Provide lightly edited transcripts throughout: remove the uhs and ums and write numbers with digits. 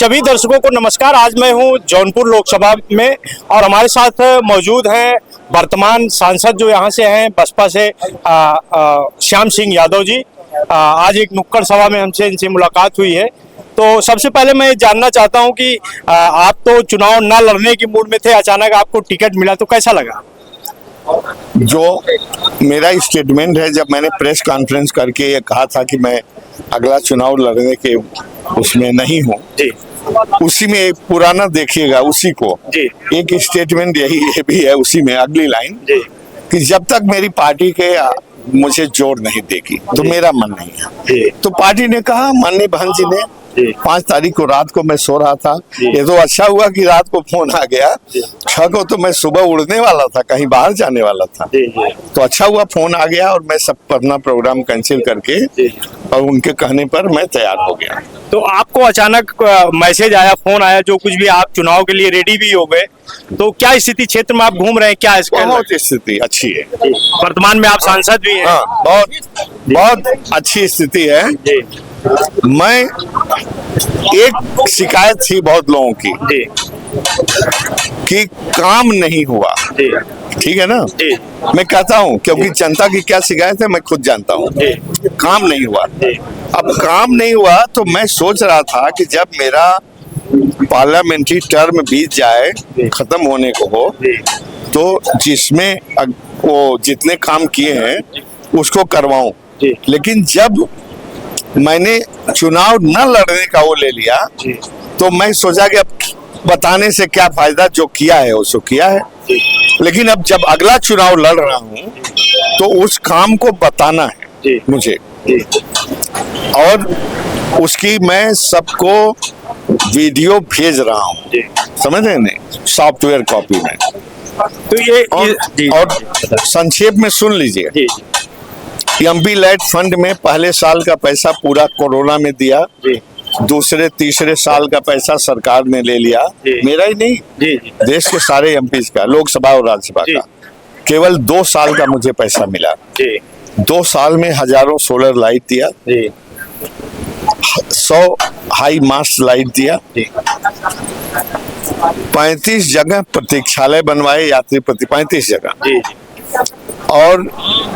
सभी दर्शकों को नमस्कार। आज मैं हूं जौनपुर लोकसभा में और हमारे साथ मौजूद हैं वर्तमान सांसद जो यहां से हैं बसपा से श्याम सिंह यादव जी। आज एक नुक्कड़ सभा में हमसे इनसे मुलाकात हुई है। तो सबसे पहले मैं जानना चाहता हूं कि आप तो चुनाव न लड़ने की मूड में थे, अचानक आपको टिकट मिला तो कैसा लगा? जो मेरा स्टेटमेंट है, जब मैंने प्रेस कॉन्फ्रेंस करके ये कहा था कि मैं अगला चुनाव लड़ने के उसमें नहीं हूँ, उसी में एक पुराना देखिएगा, उसी को एक स्टेटमेंट यही भी है उसी में, अगली लाइन कि जब तक मेरी पार्टी के मुझे जोर नहीं देगी तो मेरा मन नहीं है। तो पार्टी ने कहा, माननीय बहन जी ने 5 तारीख को रात को मैं सो रहा था, ये तो अच्छा हुआ कि रात को फोन आ गया। 6 को तो मैं सुबह उड़ने वाला था, कहीं बाहर जाने वाला था, तो अच्छा हुआ फोन आ गया और मैं सब अपना प्रोग्राम कैंसिल करके और उनके कहने पर मैं तैयार हो गया। तो आपको अचानक मैसेज आया, फोन आया, जो कुछ भी, आप चुनाव के लिए रेडी भी हो गए, तो क्या स्थिति क्षेत्र में आप घूम रहे हैं? क्या इसका बहुत स्थिति अच्छी है, वर्तमान में आप सांसद भी हैं। हाँ, बहुत अच्छी स्थिति है। मैं एक शिकायत थी बहुत लोगों की कि काम नहीं हुआ, ठीक है ना, मैं कहता हूँ क्योंकि जनता की क्या शिकायत है मैं खुद जानता हूँ। काम नहीं हुआ, अब काम नहीं हुआ तो मैं सोच रहा था कि जब मेरा पार्लियामेंट्री टर्म बीत जाए, खत्म होने को हो, तो जिसमें वो जितने काम किए हैं उसको करवाऊं। लेकिन जब मैंने चुनाव न लड़ने का वो ले लिया तो मैं सोचा कि अब बताने से क्या फायदा, जो किया है उसको किया है। लेकिन अब जब अगला चुनाव लड़ रहा हूं तो उस काम को बताना है मुझे, और उसकी मैं सबको वीडियो भेज रहा हूं, समझ रहे हैं, सॉफ्टवेयर कॉपी में। तो ये और संक्षेप में सुन लीजिए, एमपी लैड फंड में पहले साल का पैसा पूरा कोरोना में दिया, दूसरे तीसरे साल का पैसा सरकार ने ले लिया, मेरा ही नहीं, देश के सारे एमपी का, लोकसभा और राज्यसभा का। केवल 2 साल का मुझे पैसा मिला। 2 साल में हजारों सोलर लाइट दिया, 100 हाई मास्ट लाइट दिया, 35 जगह प्रतीक्षालय बनवाए, यात्री 35 जगह, और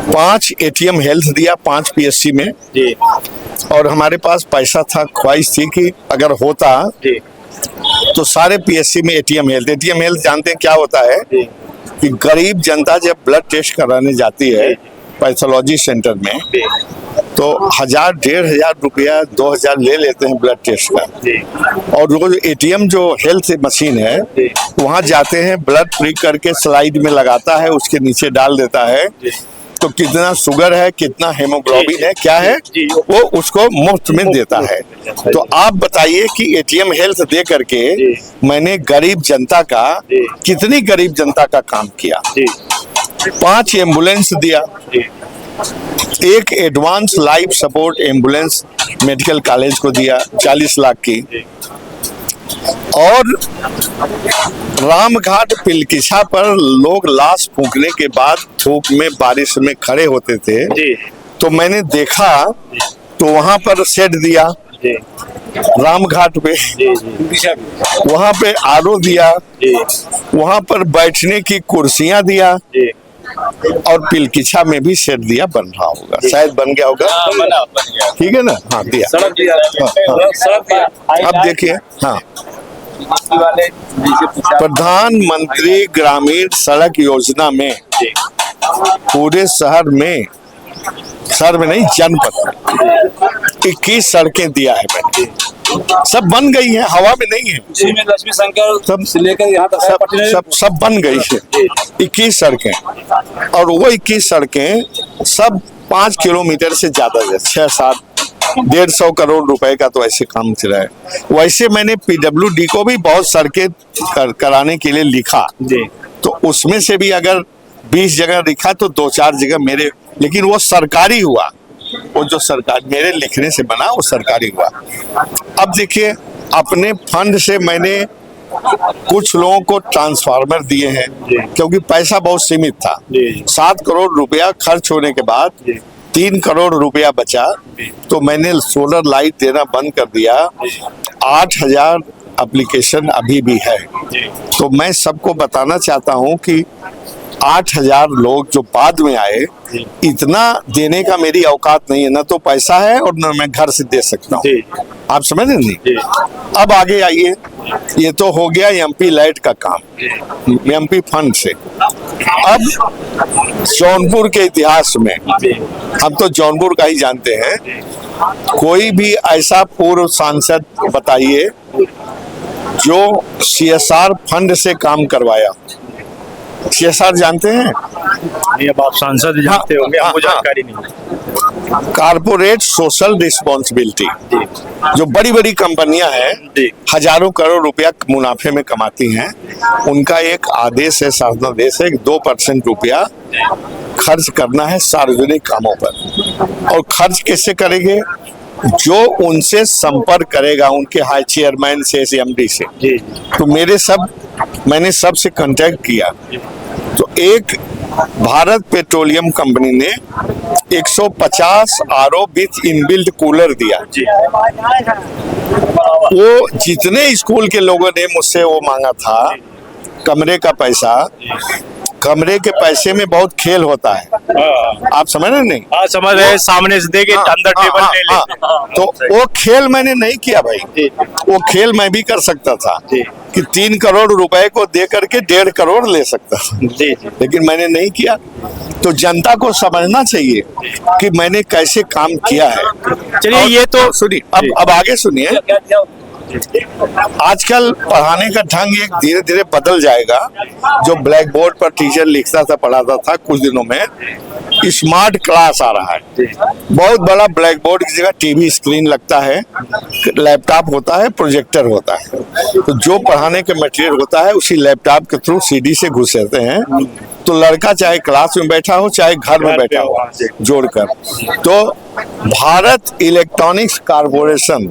5 एटीएम हेल्थ दिया 5 पीएससी में। और हमारे पास पैसा था, ख्वाहिश थी कि अगर होता तो सारे पीएससी में एटीएम हेल्थ जानते हैं क्या होता है कि गरीब जनता जब ब्लड टेस्ट कराने जाती है पैथोलॉजी सेंटर में, तो 1000, 1500 रुपया, 2000 ले लेते हैं ब्लड टेस्ट का। और वो जो एटीएम जो हेल्थ मशीन है वहां जाते हैं, ब्लड प्रिक करके स्लाइड में लगाता है, उसके नीचे डाल देता है, तो कितना शुगर है, कितना हेमोग्लोबिन है, क्या है, वो उसको मुफ्त में देता है। तो आप बताइए कि एटीएम हेल्थ दे करके मैंने गरीब जनता का, कितनी गरीब जनता का काम किया। 5 एम्बुलेंस दिया, एक advance life support ambulance medical college को दिया 40 लाख की, और रामघाट पिलकिछा पर लोग लाश फूंकने के बाद धूप में बारिश में खड़े होते थे, तो मैंने देखा तो वहां पर शेड दिया रामघाट पे, वहां पे आरओ दिया, वहां पर बैठने की कुर्सियां दिया, और पिलकिछा में भी शेड दिया, बन रहा होगा, शायद बन गया होगा, ठीक है ना, हाँ दिया, अब देखिए, हाँ, प्रधानमंत्री ग्रामीण सड़क योजना में पूरे शहर में नहीं, जनपद में 21 सड़कें दिया है मैंने, सब बन गई है, हवा में नहीं है, लक्ष्मी शंकर सब से लेकर यहाँ तक सब बन गई है 21 सड़कें। और वो 21 सड़कें सब 5 किलोमीटर से ज्यादा, 6-7, 150 करोड़ रुपए का तो ऐसे काम चल रहा है। वैसे मैंने पीडब्ल्यूडी को भी बहुत सड़कें कराने के लिए लिखा, तो उसमें से भी अगर 20 जगह लिखा तो 2-4 जगह मेरे, लेकिन वो सरकारी हुआ, वो जो सरकार मेरे लिखने से बना वो सरकारी हुआ। अब देखिए, अपने फंड से मैंने कुछ लोगों को ट्रांसफार्मर दिए हैं, क्योंकि पैसा बहुत सीमित था। 7 करोड़ रुपया खर्च होने के बाद 3 करोड़ रुपया बचा, तो मैंने सोलर लाइट देना बंद कर दिया। 8000 एप्लीकेशन अभी भी है। तो मैं सबको बताना चाहता हूं कि 8,000 लोग जो बाद में आए, इतना देने का मेरी औकात नहीं है, ना तो पैसा है और न मैं घर से दे सकता हूँ। आप समझ रहे नहीं? अब आगे आइए, ये तो हो गया एमपी लाइट का काम, एमपी फंड से। अब जौनपुर के इतिहास में हम तो जौनपुर का ही जानते हैं, कोई भी ऐसा पूर्व सांसद बताइए जो सीएसआर फंड से काम करवाया। सीएसआर जानते हैं? नहीं, अब आप सांसद जानते होंगे, हमको जानकारी नहीं। कारपोरेट सोशल रिस्पॉन्सिबिलिटी, जो बड़ी बड़ी कंपनियां हैं, हजारों करोड़ रुपया मुनाफे में कमाती हैं, उनका एक आदेश है, शासनादेश है, 2% रुपया खर्च करना है सार्वजनिक कामों पर। और खर्च कैसे करेंगे? जो उनसे संपर्क करेगा, उनके हाई चेयरमैन से, एमडी से। तो मैंने सबसे कांटेक्ट किया, तो एक भारत पेट्रोलियम कंपनी ने 150 आरओ विथ इनबिल्ट कूलर दिया। वो जितने स्कूल के लोगों ने मुझसे वो मांगा था कमरे का पैसा, कमरे के पैसे में बहुत खेल होता है। आप समझ रहे नहीं? हाँ, समझ रहे, सामने से देके अंदर टेबल ले लेते। तो वो खेल मैंने नहीं किया भाई, वो खेल मैं भी कर सकता था कि 3 करोड़ रुपए को दे करके 1.5 करोड़ ले सकता, लेकिन मैंने नहीं किया। तो जनता को समझना चाहिए कि मैंने कैसे काम किया है। चलिए, ये तो सुनिए, अब आगे सुनिए। आजकल पढ़ाने का ढंग एक धीरे धीरे बदल जाएगा। जो ब्लैक बोर्ड पर टीचर लिखता था, पढ़ाता था, कुछ दिनों में स्मार्ट क्लास आ रहा है। बहुत बड़ा ब्लैक बोर्ड की जगह टीवी स्क्रीन लगता है, लैपटॉप होता है, प्रोजेक्टर होता है। तो जो पढ़ाने के मटेरियल होता है उसी लैपटॉप के थ्रू सीडी से घुसेते हैं। तो लड़का चाहे क्लास में बैठा हो चाहे घर में बैठा हो, जोड़कर। तो भारत इलेक्ट्रॉनिक्स कॉर्पोरेशन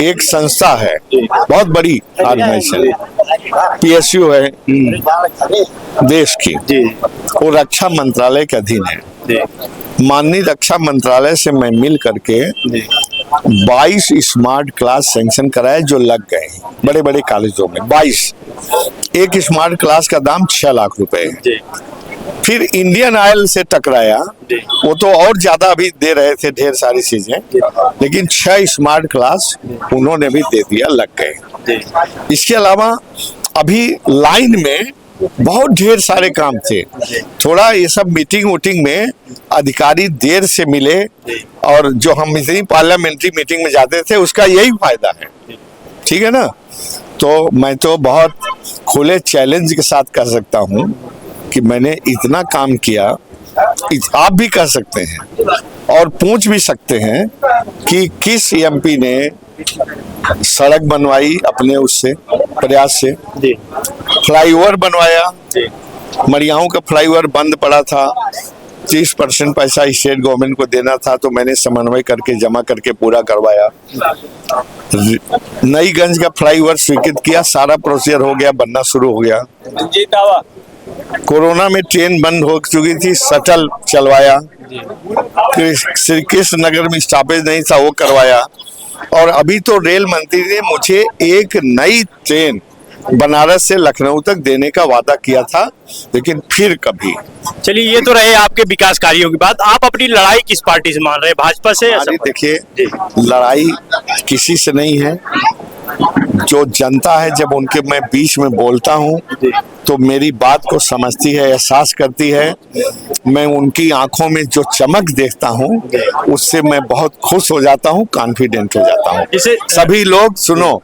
एक संस्था है, बहुत बड़ी ऑर्गेनाइजेशन, पीएसयू है देश की, वो रक्षा मंत्रालय के अधीन है। माननीय रक्षा मंत्रालय से मैं मिल करके 22 स्मार्ट क्लास सैंक्शन कराए, जो लग गए बड़े बड़े कॉलेजों में। 22, एक स्मार्ट क्लास का दाम 6 लाख रुपए है। फिर इंडियन ऑयल से टकराया, वो तो और ज्यादा अभी दे रहे थे ढेर सारी चीजें, लेकिन 6 स्मार्ट क्लास उन्होंने भी दे दिया, लग गए। इसके अलावा अभी लाइन में बहुत ढेर सारे काम थे। थोड़ा ये सब मीटिंग वूटिंग में अधिकारी देर से मिले, और जो हम इतनी पार्लियामेंट्री मीटिंग में जाते थे उसका यही फायदा है। ठीक है ना? तो मैं तो बहुत खुले चैलेंज के साथ कह सकता हूँ कि मैंने इतना काम किया, आप भी कर सकते हैं और पूछ भी सकते हैं कि किस एमपी ने सड़क बनवाई अपने उससे प्रयास से, फ्लाईओवर बनवाया। मरियाओं का फ्लाईओवर बंद पड़ा था, 30% पैसा स्टेट गवर्नमेंट को देना था, तो मैंने समन्वय करके जमा करके पूरा करवाया। नईगंज का फ्लाईओवर स्वीकृत किया, सारा प्रोसीजर हो गया, बनना शुरू हो गया। कोरोना में ट्रेन बंद हो चुकी थी, शटल चलवाया। श्री कृष्ण नगर में स्टॉपेज नहीं था, वो करवाया। और अभी तो रेल मंत्री ने मुझे एक नई ट्रेन बनारस से लखनऊ तक देने का वादा किया था, लेकिन फिर कभी। चलिए, ये तो रहे आपके विकास कार्यों की बात। आप अपनी लड़ाई किस पार्टी से मान रहे हैं, भाजपा से या सपा? देखिए, लड़ाई किसी से नहीं है। जो जनता है, जब उनके मैं बीच में बोलता हूँ तो मेरी बात को समझती है, एहसास करती है। मैं उनकी आंखों में जो चमक देखता हूँ उससे मैं बहुत खुश हो जाता हूँ, कॉन्फिडेंट हो जाता हूँ। सभी लोग सुनो,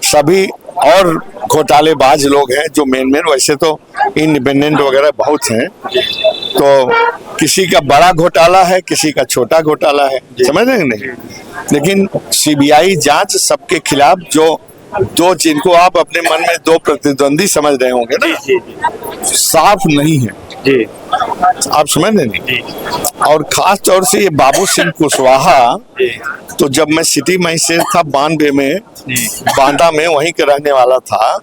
सभी और घोटालेबाज लोग हैं जो मेन वैसे तो इंडिपेंडेंट वगैरह बहुत हैं। तो किसी का बड़ा घोटाला है, किसी का छोटा घोटाला है, समझ रहे नहीं? लेकिन सीबीआई जांच सबके खिलाफ, जो दो जिनको आप अपने मन में 2 प्रतिद्वंदी समझ रहे होंगे ना, साफ नहीं है। आप समझ रहे नहीं? और खास तौर से ये बाबू सिंह कुशवाहा, तो जब मैं सिटी मजिस्ट्रेट था 92 में, बांदा में, वहीं के रहने वाला था।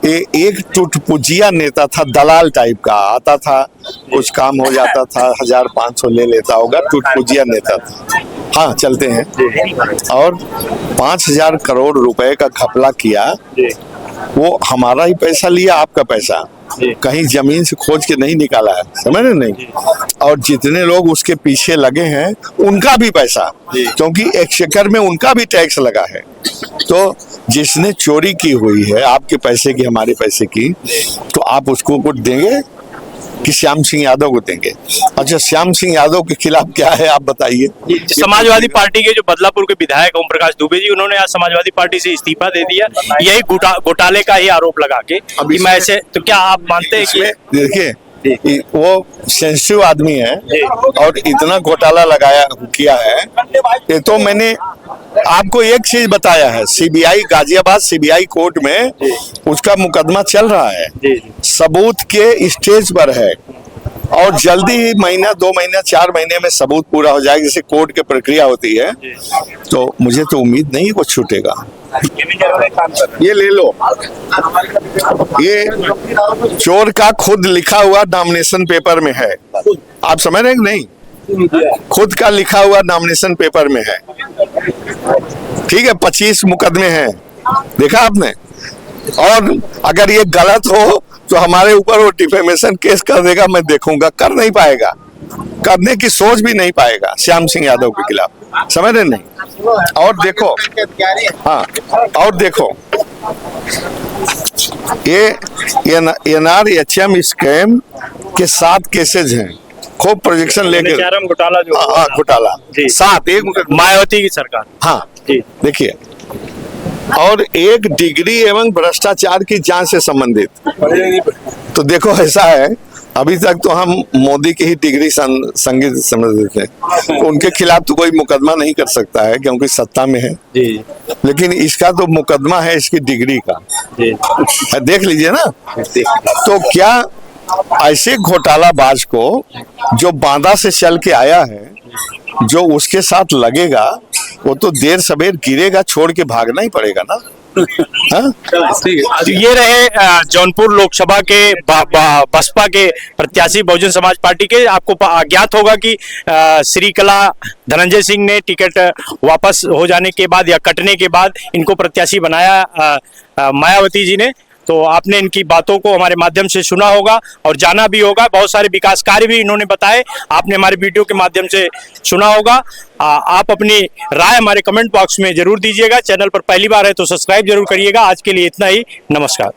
एक टुटपुजिया नेता था, दलाल टाइप का, आता था, कुछ काम हो जाता था, 1500 ले लेता होगा, टुटपुजिया नेता था। हाँ चलते हैं। और 5,000 करोड़ रुपए का घपला किया, वो हमारा ही पैसा लिया, आपका पैसा कहीं जमीन से खोज के नहीं निकाला है, समझ रहे नहीं। और जितने लोग उसके पीछे लगे हैं उनका भी पैसा, क्योंकि एक्सचेकर में उनका भी टैक्स लगा है। तो जिसने चोरी की हुई है आपके पैसे की, हमारे पैसे की, तो आप उसको वोट देंगे कि श्याम सिंह यादव को देंगे? अच्छा, श्याम सिंह यादव के खिलाफ क्या है आप बताइए। समाजवादी पार्टी के जो बदलापुर के विधायक ओम प्रकाश दुबे जी, उन्होंने आज समाजवादी पार्टी से इस्तीफा दे दिया, यही घोटाले का ही आरोप लगा के कि मैं ऐसे, तो क्या आप मानते हैं कि देखिए वो सेंसिटिव आदमी है और इतना घोटाला लगाया किया है? ये तो मैंने आपको एक चीज बताया है, सीबीआई गाजियाबाद सीबीआई कोर्ट में उसका मुकदमा चल रहा है, सबूत के स्टेज पर है, और जल्दी ही महीना 2 महीना 4 महीने में सबूत पूरा हो जाएगा, जैसे कोर्ट की प्रक्रिया होती है। तो मुझे तो उम्मीद नहीं वो छूटेगा। ये ले लो, ये चोर का खुद लिखा हुआ नॉमिनेशन पेपर में है, आप समझ रहे हैं कि नहीं? खुद का लिखा हुआ नॉमिनेशन पेपर में है, ठीक है। 25 मुकदमे हैं, देखा आपने। और अगर ये गलत हो तो हमारे ऊपर वो डिफेमेशन केस कर देगा, मैं देखूंगा, कर नहीं पाएगा, करने की सोच भी नहीं पाएगा श्याम सिंह यादव के खिलाफ, समझ रहे नहीं। और देखो, हाँ, और देखो ये NRHM स्कैम के 7 केसेज हैं, खूब प्रोजेक्शन लेकर घोटाला जो घोटाला 7, एक मायावती की सरकार, हाँ देखिए, और एक डिग्री एवं भ्रष्टाचार की जांच से संबंधित। तो देखो ऐसा है, अभी तक तो हम मोदी की ही डिग्री संगीत समझते थे, तो उनके खिलाफ तो कोई मुकदमा नहीं कर सकता है क्योंकि सत्ता में है, लेकिन इसका तो मुकदमा है इसकी डिग्री का, देख लीजिए ना। तो क्या ऐसे घोटालाबाज को जो बांदा से चल के आया है, जो उसके साथ लगेगा, वो तो देर सवेर गिरेगा, छोड़ के भागना ही पड़ेगा ना। तो ये रहे जौनपुर लोकसभा के बसपा के प्रत्याशी बहुजन समाज पार्टी के। आपको ज्ञात होगा कि श्रीकला धनंजय सिंह ने टिकट वापस हो जाने के बाद या कटने के बाद इनको प्रत्याशी बनाया मायावती जी ने। तो आपने इनकी बातों को हमारे माध्यम से सुना होगा और जाना भी होगा, बहुत सारे विकास कार्य भी इन्होंने बताए, आपने हमारे वीडियो के माध्यम से सुना होगा। आप अपनी राय हमारे कमेंट बॉक्स में जरूर दीजिएगा। चैनल पर पहली बार है तो सब्सक्राइब जरूर करिएगा। आज के लिए इतना ही, नमस्कार।